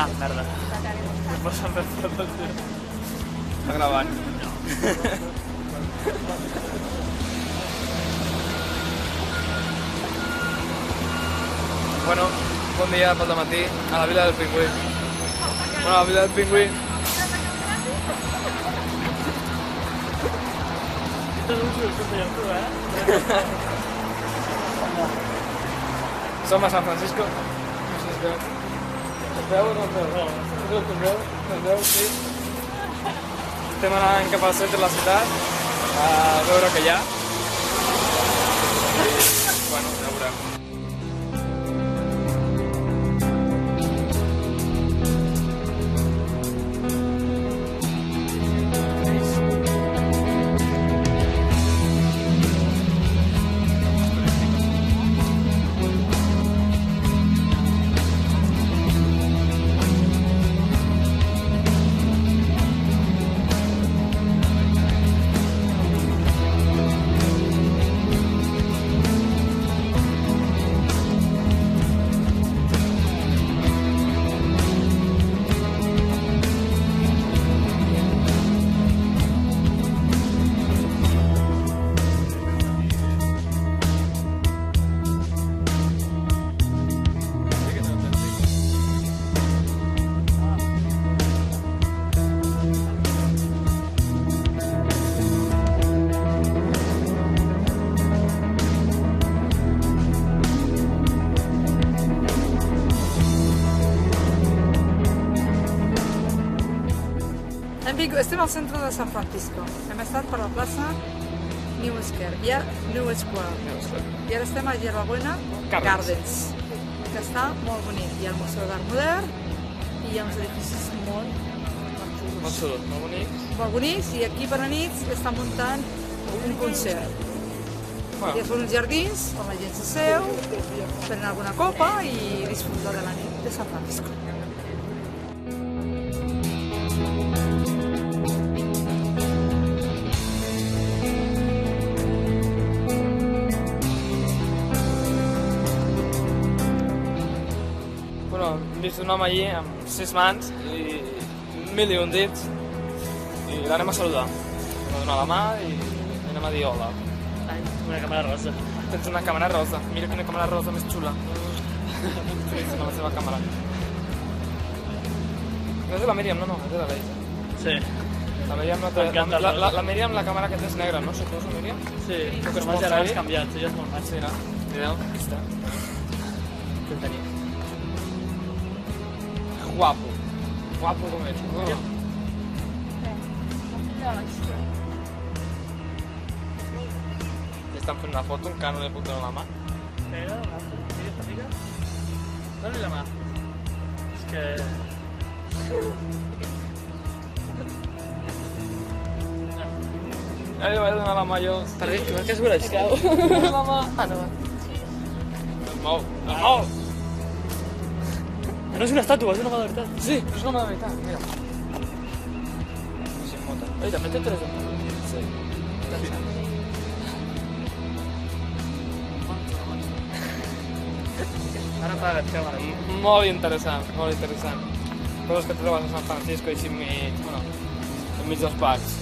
Ah, merda. Em posen més fotos, tio. Està gravant. Bueno, bon dia pel dematí a la Vila del Pingüí. Bueno, a la Vila del Pingüí. Tot un xurro, tu, Som a San Francisco. No sé si es veu. Es veu o no es veu? No. Es veu? Es veu, sí. Estem anant cap al centre de la ciutat a veure què hi ha. I, bueno, ja veurem. Estem al centre de San Francisco. Hem estat per la plaça New Square. I ara estem a Yerba Buena Gardens, que està molt bonic. Hi ha el Museu d'Art Modern i hi ha uns edificis molt xulos, molt bonics. Molt bonics, i aquí per a nits estan muntant un concert. Hi ha uns jardins on la gent s'asseu, prenen alguna copa i disfruta de la nit de San Francisco. Hem vist un home allí amb 6 mans i 1001 dits i l'anem a saludar. Anem a donar la mà i anem a dir hola. Ai, una càmera rosa. Tens una càmera rosa. Mira quina càmera rosa més xula. Amb la seva càmera. No és de la Míriam, no, és de la Leisa. Sí. La Míriam no té... La Míriam, la càmera que té és negra, no? Suposo, Míriam? Sí, Tu que és com molt ja l'has heavy. canviat, ja és molt maig. Sí, no? Mireu, aquí està. Què el tenia? Guapo. Guapo com ets. Li estan fent una foto, encara no li puc donar la mà. Espera, esta mica. Dóna-li la mà. És que... Ja li vaig donar la mà jo. Perdó, que és vorescau. La mà. Ah, no. Es mou. Es mou. No és una estàtua, és una mà de veritat. Sí, és una mà de veritat, mira. Sí, mota. Oi, també té 3 de Sí. Ara apaga't, càmera. Molt interessant, molt interessant. Coses que trobes a San Francisco així enmig, bueno, enmig dels parcs.